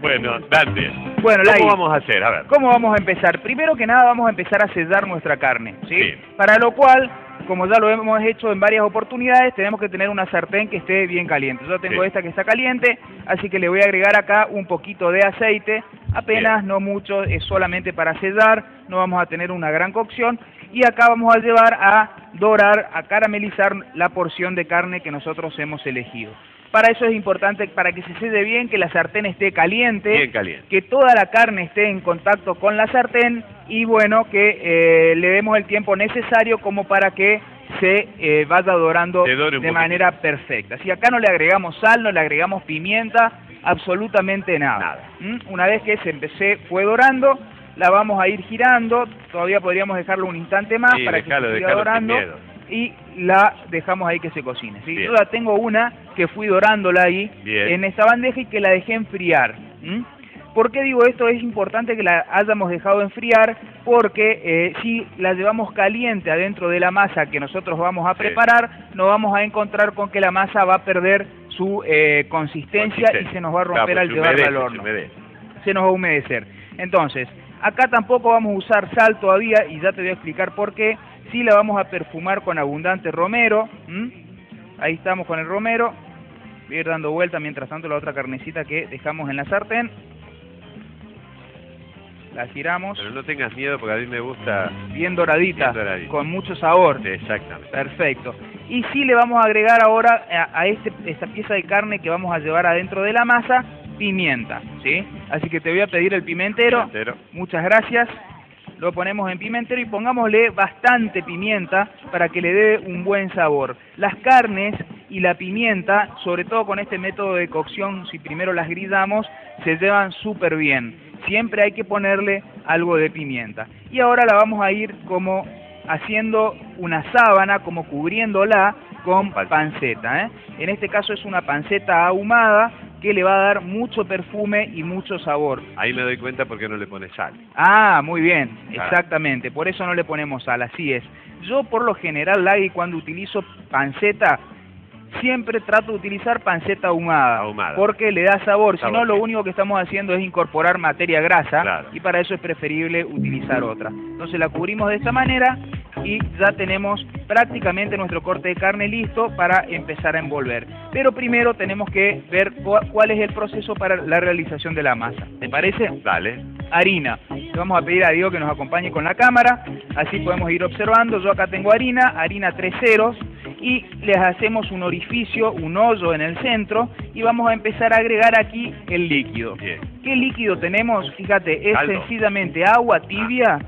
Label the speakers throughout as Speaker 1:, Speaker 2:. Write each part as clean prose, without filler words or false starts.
Speaker 1: Bueno, Dante,
Speaker 2: Bueno,
Speaker 1: ¿cómo
Speaker 2: Lai,
Speaker 1: vamos a hacer? A ver.
Speaker 2: ¿cómo vamos a empezar? Primero que nada vamos a empezar a sellar nuestra carne, ¿sí?
Speaker 1: Sí.
Speaker 2: Para lo cual, como ya lo hemos hecho en varias oportunidades, tenemos que tener una sartén que esté bien caliente. Yo tengo
Speaker 1: Sí.
Speaker 2: esta que está caliente, así que le voy a agregar acá un poquito de aceite, apenas,
Speaker 1: Bien.
Speaker 2: no mucho, es solamente para sellar, no vamos a tener una gran cocción. Y acá vamos a llevar a dorar, a caramelizar la porción de carne que nosotros hemos elegido. Para eso es importante, para que se selle bien, que la sartén esté caliente,
Speaker 1: Bien caliente.
Speaker 2: que toda la carne esté en contacto con la sartén y bueno, que le demos el tiempo necesario como para que se vaya dorando
Speaker 1: Se dore un
Speaker 2: de
Speaker 1: poquitito.
Speaker 2: manera perfecta. Si acá no le agregamos sal, no le agregamos pimienta, absolutamente nada. Una vez que se fue dorando, la vamos a ir girando, todavía podríamos dejarlo un instante más
Speaker 1: Sí,
Speaker 2: para que se siga
Speaker 1: dejalo sin
Speaker 2: dorando.
Speaker 1: miedo.
Speaker 2: Y la dejamos ahí que se cocine, ¿sí?
Speaker 1: Bien.
Speaker 2: Yo ya tengo una que fui dorándola ahí
Speaker 1: Bien.
Speaker 2: en esta bandeja y que la dejé enfriar. ¿Por qué digo esto? Es importante que la hayamos dejado enfriar porque si la llevamos caliente adentro de la masa que nosotros vamos a preparar, nos vamos a encontrar con que la masa va a perder su consistencia y se nos va a romper al llevarla al horno. Se nos va a humedecer. Entonces, acá tampoco vamos a usar sal todavía y ya te voy a explicar por qué. Sí la vamos a perfumar con abundante romero. Ahí estamos con el romero. Voy a ir dando vuelta mientras tanto la otra carnecita que dejamos en la sartén. La giramos.
Speaker 1: Pero no tengas miedo porque a mí me gusta
Speaker 2: Bien doradita,
Speaker 1: bien doradita.
Speaker 2: con mucho sabor.
Speaker 1: Exactamente.
Speaker 2: Perfecto. Y sí le vamos a agregar ahora a esta pieza de carne que vamos a llevar adentro de la masa, pimienta, ¿sí? Así que te voy a pedir el pimentero. Muchas gracias. Lo ponemos en pimentero y pongámosle bastante pimienta para que le dé un buen sabor. Las carnes y la pimienta, sobre todo con este método de cocción, si primero las grillamos, se llevan súper bien. Siempre hay que ponerle algo de pimienta. Y ahora la vamos a ir como haciendo una sábana, como cubriéndola con panceta, ¿eh? En este caso es una panceta ahumada que le va a dar mucho perfume y mucho sabor.
Speaker 1: Ahí me doy cuenta porque no le pones sal.
Speaker 2: Ah, muy bien, exactamente, por eso no le ponemos sal, así es. Yo por lo general, Lagui, cuando utilizo panceta, siempre trato de utilizar panceta ahumada, porque le da sabor, si no lo único que estamos haciendo es incorporar materia grasa, y para eso es preferible utilizar otra. Entonces la cubrimos de esta manera y ya tenemos prácticamente nuestro corte de carne listo para empezar a envolver. Pero primero tenemos que ver cuál es el proceso para la realización de la masa. ¿Te parece?
Speaker 1: Dale.
Speaker 2: Harina. Le vamos a pedir a Diego que nos acompañe con la cámara, así podemos ir observando. Yo acá tengo harina 3 ceros, y les hacemos un orificio, un hoyo en el centro, y vamos a empezar a agregar aquí el líquido.
Speaker 1: Bien.
Speaker 2: ¿Qué líquido tenemos? Fíjate, es
Speaker 1: Caldo.
Speaker 2: Sencillamente agua tibia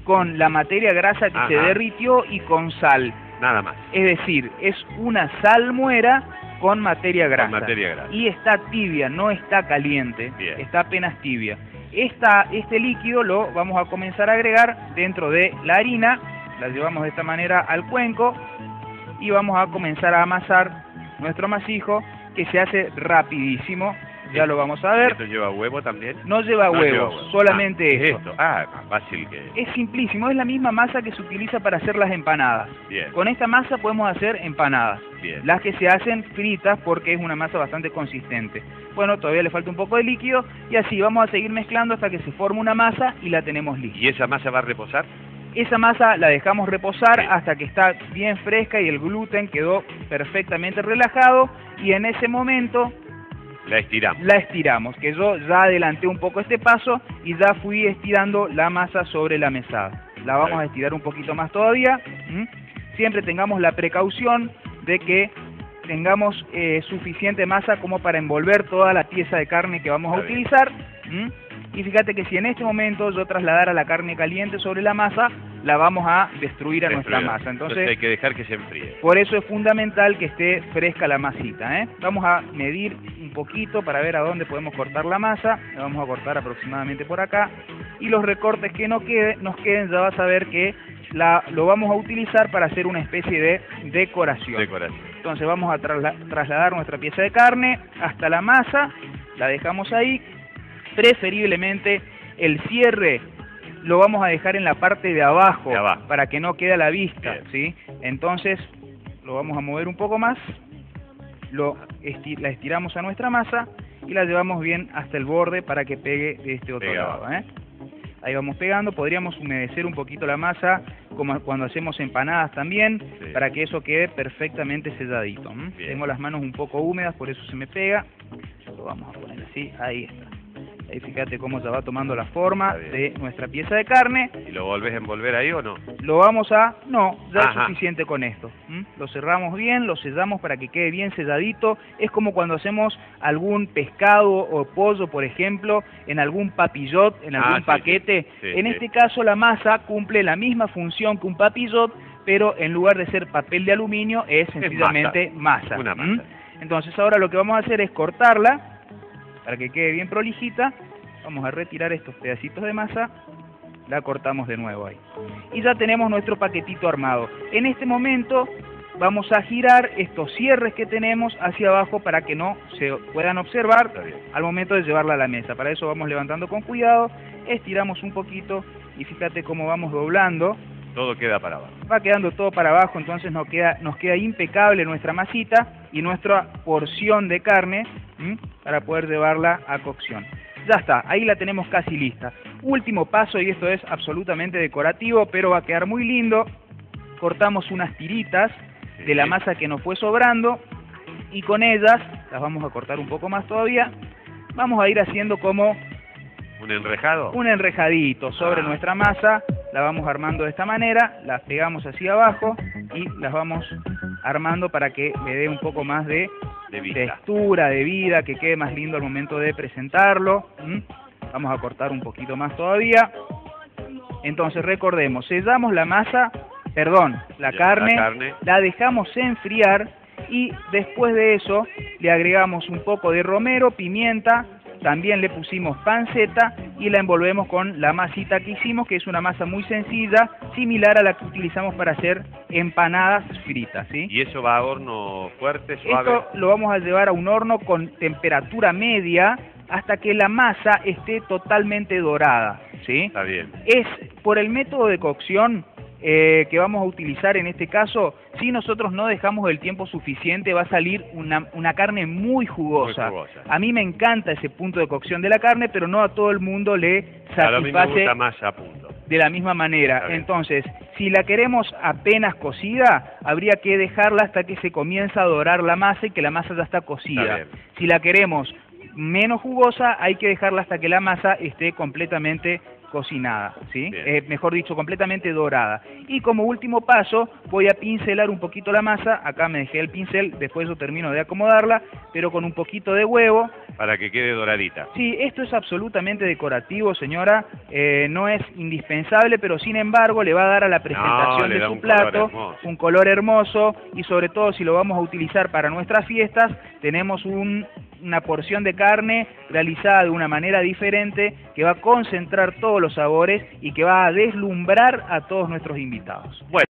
Speaker 2: con la materia grasa que se derritió y con sal.
Speaker 1: Nada más.
Speaker 2: Es decir, es una salmuera con materia grasa.
Speaker 1: Con materia grasa.
Speaker 2: Y está tibia, no está caliente.
Speaker 1: Bien.
Speaker 2: Está apenas tibia. Este líquido lo vamos a comenzar a agregar dentro de la harina. La llevamos de esta manera al cuenco y vamos a comenzar a amasar nuestro amasijo, que se hace rapidísimo. Ya lo vamos a ver.
Speaker 1: ¿Esto lleva huevo también?
Speaker 2: No lleva huevos, solamente
Speaker 1: esto. Más fácil que...
Speaker 2: Es simplísimo, es la misma masa que se utiliza para hacer las empanadas.
Speaker 1: Bien.
Speaker 2: Con esta masa podemos hacer empanadas.
Speaker 1: Bien.
Speaker 2: Las que se hacen fritas porque es una masa bastante consistente. Bueno, todavía le falta un poco de líquido y así vamos a seguir mezclando hasta que se forme una masa y la tenemos lista.
Speaker 1: ¿Y esa masa va a reposar?
Speaker 2: Esa masa la dejamos reposar hasta que está bien fresca y el gluten quedó perfectamente relajado, y en ese momento
Speaker 1: la estiramos.
Speaker 2: La estiramos, que yo ya adelanté un poco este paso y ya fui estirando la masa sobre la mesada. La vamos a estirar un poquito más todavía. Siempre tengamos la precaución de que tengamos suficiente masa como para envolver toda la pieza de carne que vamos a utilizar. Y fíjate que si en este momento yo trasladara la carne caliente sobre la masa, la vamos a destruir a nuestra masa. Entonces
Speaker 1: hay que dejar que se enfríe.
Speaker 2: Por eso es fundamental que esté fresca la masita, ¿eh? Vamos a medir un poquito para ver a dónde podemos cortar la masa. La vamos a cortar aproximadamente por acá. Y los recortes que nos queden, ya vas a ver que lo vamos a utilizar para hacer una especie de decoración. Entonces vamos a trasladar nuestra pieza de carne hasta la masa. La dejamos ahí. Preferiblemente el cierre lo vamos a dejar en la parte de abajo, para que no quede a la vista, ¿sí? Entonces lo vamos a mover un poco más, la estiramos a nuestra masa y la llevamos bien hasta el borde para que pegue de este otro lado, ¿eh? Ahí vamos pegando. Podríamos humedecer un poquito la masa, como cuando hacemos empanadas también, para que eso quede perfectamente selladito. Tengo las manos un poco húmedas, por eso se me pega. Lo vamos a poner así, ahí está. Ahí fíjate cómo ya va tomando la forma de nuestra pieza de carne.
Speaker 1: ¿Y lo volvés a envolver ahí o no?
Speaker 2: Lo vamos a... No, ya es suficiente con esto. Lo cerramos bien, lo sellamos para que quede bien selladito. Es como cuando hacemos algún pescado o pollo, por ejemplo, en algún papillot, en algún paquete. En este caso la masa cumple la misma función que un papillot, pero en lugar de ser papel de aluminio es sencillamente masa.
Speaker 1: Una masa.
Speaker 2: Entonces ahora lo que vamos a hacer es cortarla para que quede bien prolijita. Vamos a retirar estos pedacitos de masa, la cortamos de nuevo ahí. Y ya tenemos nuestro paquetito armado. En este momento vamos a girar estos cierres que tenemos hacia abajo para que no se puedan observar al momento de llevarla a la mesa. Para eso vamos levantando con cuidado, estiramos un poquito y fíjate cómo vamos doblando.
Speaker 1: Todo queda para abajo.
Speaker 2: Va quedando todo para abajo, entonces nos queda impecable nuestra masita y nuestra porción de carne para poder llevarla a cocción. Ya está, ahí la tenemos casi lista. Último paso, y esto es absolutamente decorativo, pero va a quedar muy lindo. Cortamos unas tiritas de la masa que nos fue sobrando y con ellas, las vamos a cortar un poco más todavía, vamos a ir haciendo como...
Speaker 1: ¿Un enrejado? Un
Speaker 2: enrejadito sobre nuestra masa. La vamos armando de esta manera, las pegamos hacia abajo y las vamos armando para que le dé un poco más de textura, de vida, que quede más lindo al momento de presentarlo. Vamos a cortar un poquito más todavía. Entonces recordemos, sellamos la masa, la carne, la dejamos enfriar y después de eso le agregamos un poco de romero, pimienta, también le pusimos panceta y la envolvemos con la masita que hicimos, que es una masa muy sencilla, similar a la que utilizamos para hacer empanadas fritas, ¿sí?
Speaker 1: ¿Y eso va a horno fuerte, suave?
Speaker 2: Esto lo vamos a llevar a un horno con temperatura media hasta que la masa esté totalmente dorada, ¿sí?
Speaker 1: Está bien.
Speaker 2: Es por el método de cocción que vamos a utilizar en este caso. Si nosotros no dejamos el tiempo suficiente, va a salir una carne muy jugosa. A mí me encanta ese punto de cocción de la carne, pero no a todo el mundo le satisface.
Speaker 1: A mí me gusta más a punto.
Speaker 2: De la misma manera. Entonces, si la queremos apenas cocida, habría que dejarla hasta que se comienza a dorar la masa y que la masa ya está cocida. Si la queremos menos jugosa, hay que dejarla hasta que la masa esté completamente cocinada, ¿sí? Mejor dicho, completamente dorada. Y como último paso, voy a pincelar un poquito la masa. Acá me dejé el pincel, después yo termino de acomodarla, pero con un poquito de huevo.
Speaker 1: Para que quede doradita.
Speaker 2: Sí, esto es absolutamente decorativo, señora. No es indispensable, pero sin embargo le va a dar a la presentación de su plato un color hermoso. Y sobre todo si lo vamos a utilizar para nuestras fiestas, tenemos una porción de carne realizada de una manera diferente que va a concentrar todos los sabores y que va a deslumbrar a todos nuestros invitados.
Speaker 1: Bueno.